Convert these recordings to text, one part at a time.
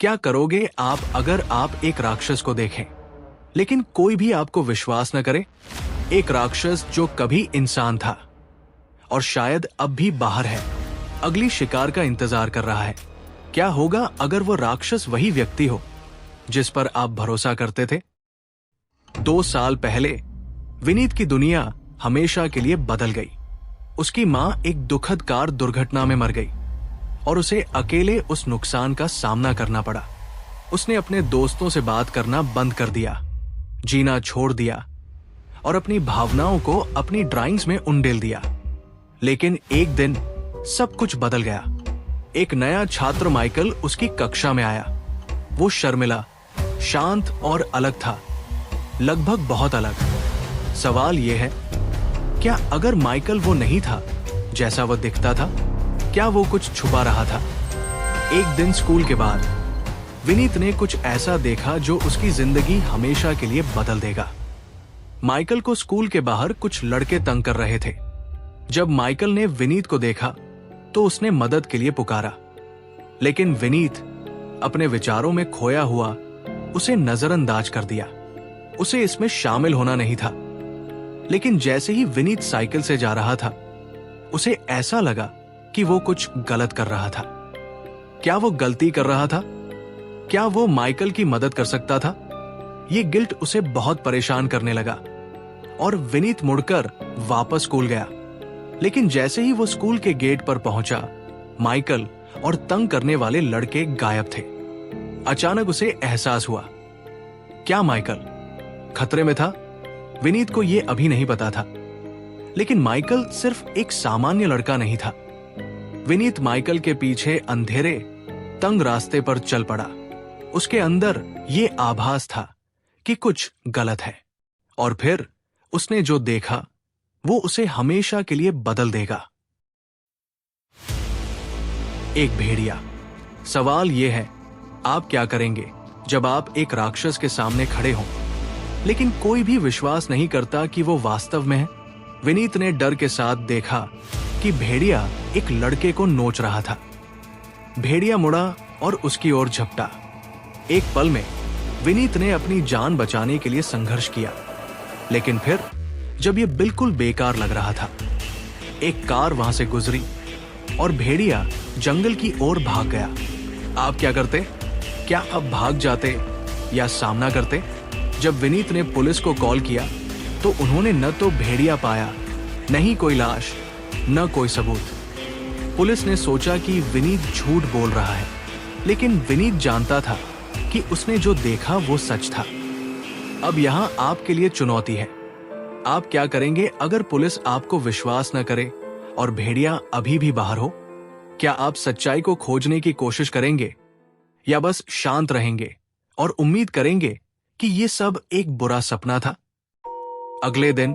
क्या करोगे आप अगर आप एक राक्षस को देखें, लेकिन कोई भी आपको विश्वास न करे? एक राक्षस जो कभी इंसान था और शायद अब भी बाहर है, अगली शिकार का इंतजार कर रहा है। क्या होगा अगर वो राक्षस वही व्यक्ति हो जिस पर आप भरोसा करते थे? 2 साल पहले विनीत की दुनिया हमेशा के लिए बदल गई। उसकी मां एक दुखद कार दुर्घटना में मर गई और उसे अकेले उस नुकसान का सामना करना पड़ा। उसने अपने दोस्तों से बात करना बंद कर दिया, जीना छोड़ दिया और अपनी भावनाओं को अपनी ड्राइंग्स में उंडेल दिया। लेकिन एक दिन सब कुछ बदल गया। एक नया छात्र माइकल उसकी कक्षा में आया। वो शर्मिला, शांत और अलग था, लगभग बहुत अलग। सवाल यह है, क्या अगर माइकल वो नहीं था जैसा वह दिखता था? क्या वो कुछ छुपा रहा था? एक दिन स्कूल के बाद विनीत ने कुछ ऐसा देखा जो उसकी जिंदगी हमेशा के लिए बदल देगा। माइकल को स्कूल के बाहर कुछ लड़के तंग कर रहे थे। जब माइकल ने विनीत को देखा तो उसने मदद के लिए पुकारा, लेकिन विनीत अपने विचारों में खोया हुआ उसे नजरअंदाज कर दिया। उसे इसमें शामिल होना नहीं था। लेकिन जैसे ही विनीत साइकिल से जा रहा था, उसे ऐसा लगा कि वो कुछ गलत कर रहा था। क्या वो गलती कर रहा था? क्या वो माइकल की मदद कर सकता था? ये गिल्ट उसे बहुत परेशान करने लगा और विनीत मुड़कर वापस स्कूल गया। लेकिन जैसे ही वो स्कूल के गेट पर पहुंचा, माइकल और तंग करने वाले लड़के गायब थे। अचानक उसे एहसास हुआ, क्या माइकल खतरे में था? विनीत को यह अभी नहीं पता था। लेकिन माइकल सिर्फ एक सामान्य लड़का नहीं था। विनीत माइकल के पीछे अंधेरे, तंग रास्ते पर चल पड़ा। उसके अंदर ये आभास था कि कुछ गलत है, और फिर उसने जो देखा वो उसे हमेशा के लिए बदल देगा। एक भेड़िया। सवाल यह है, आप क्या करेंगे जब आप एक राक्षस के सामने खड़े हों, लेकिन कोई भी विश्वास नहीं करता कि वो वास्तव में है? विनीत ने डर के साथ देखा कि भेड़िया एक लड़के को नोच रहा था। भेड़िया मुड़ा और उसकी ओर झपटा। एक पल में विनीत ने अपनी जान बचाने के लिए संघर्ष किया, लेकिन फिर जब यह बिल्कुल बेकार लग रहा था, एक कार वहां से गुजरी और भेड़िया जंगल की ओर भाग गया। आप क्या करते? क्या आप भाग जाते या सामना करते? जब विनीत ने पुलिस को कॉल किया तो उन्होंने न तो भेड़िया पाया, न ही कोई लाश, न कोई सबूत। पुलिस ने सोचा कि विनीत झूठ बोल रहा है, लेकिन विनीत जानता था कि उसने जो देखा वो सच था। अब यहां आपके लिए चुनौती है। आप क्या करेंगे अगर पुलिस आपको विश्वास न करे और भेड़िया अभी भी बाहर हो? क्या आप सच्चाई को खोजने की कोशिश करेंगे या बस शांत रहेंगे और उम्मीद करेंगे कि ये सब एक बुरा सपना था? अगले दिन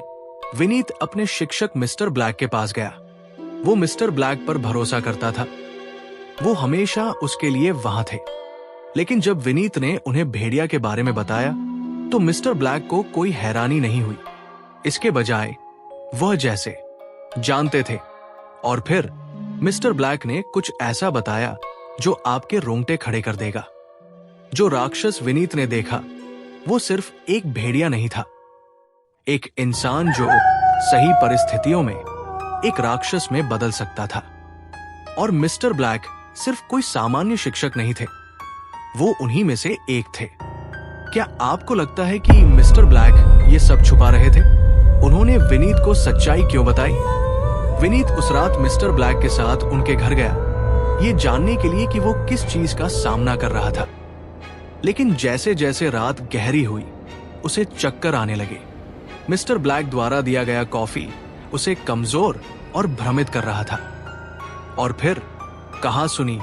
विनीत अपने शिक्षक मिस्टर ब्लैक के पास गया। वो मिस्टर ब्लैक पर भरोसा करता था। वो हमेशा उसके लिए वहां थे। लेकिन जब विनीत ने उन्हें भेड़िया के बारे में बताया तो मिस्टर ब्लैक को कोई हैरानी नहीं हुई। इसके बजाय वह जैसे जानते थे। और फिर मिस्टर ब्लैक ने कुछ ऐसा बताया जो आपके रोंगटे खड़े कर देगा। जो राक्षस विनीत ने देखा वो सिर्फ एक भेड़िया नहीं था, एक इंसान जो सही परिस्थितियों में एक राक्षस में बदल सकता था। और मिस्टर ब्लैक सिर्फ कोई सामान्य शिक्षक नहीं थे, वो उन्हीं में से एक थे। क्या आपको लगता है कि मिस्टर ब्लैक ये सब छुपा रहे थे? उन्होंने विनीत को सच्चाई क्यों बताई? विनीत उस रात मिस्टर ब्लैक के साथ उनके घर गया, ये जानने के लिए कि वो किस चीज का सामना कर रहा था। लेकिन जैसे जैसे रात गहरी हुई, उसे चक्कर आने लगे। मिस्टर ब्लैक द्वारा दिया गया कॉफी उसे कमजोर और भ्रमित कर रहा था। और फिर कहा सुनी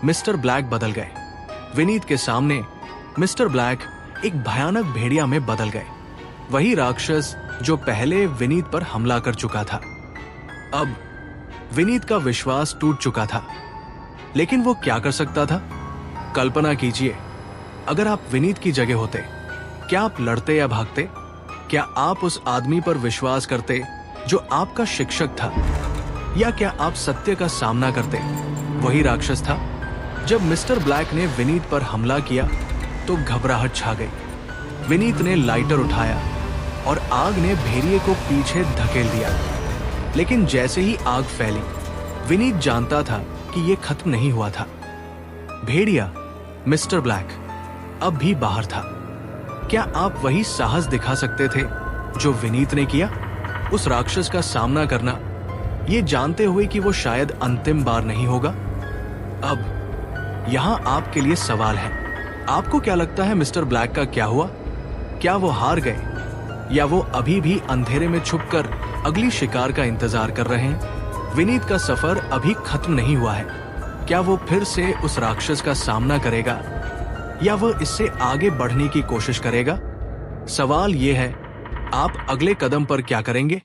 मिस्टर ब्लैक बदल गए। विनीत के सामने मिस्टर ब्लैक एक भयानक भेड़िया में बदल गए, वही राक्षस जो पहले विनीत पर हमला कर चुका था। अब विनीत का विश्वास टूट चुका था, लेकिन वो क्या कर सकता था? कल्पना कीजिए, अगर आप विनीत की जगह होते, क्या आप लड़ते या भागते? क्या आप उस आदमी पर विश्वास करते जो आपका शिक्षक था, या क्या आप सत्य का सामना करते? वही राक्षस था। जब मिस्टर ब्लैक ने विनीत पर हमला किया तो घबराहट छा गई। विनीत ने लाइटर उठाया और आग ने भेड़िए को पीछे धकेल दिया। लेकिन जैसे ही आग फैली, विनीत जानता था कि यह खत्म नहीं हुआ था। भेड़िया, मिस्टर ब्लैक, अब भी बाहर था। क्या आप वही साहस दिखा सकते थे जो विनीत ने किया? उस राक्षस का सामना करना, ये जानते हुए कि वो शायद अंतिम बार नहीं होगा। अब यहां आपके लिए सवाल है। आपको क्या लगता है मिस्टर ब्लैक का क्या हुआ? क्या वो हार गए या वो अभी भी अंधेरे में छुपकर अगली शिकार का इंतजार कर रहे हैं? विनीत का सफर अभी खत्म नहीं हुआ है। क्या वो फिर से उस राक्षस का सामना करेगा या वो इससे आगे बढ़ने की कोशिश करेगा? सवाल ये है, आप अगले कदम पर क्या करेंगे?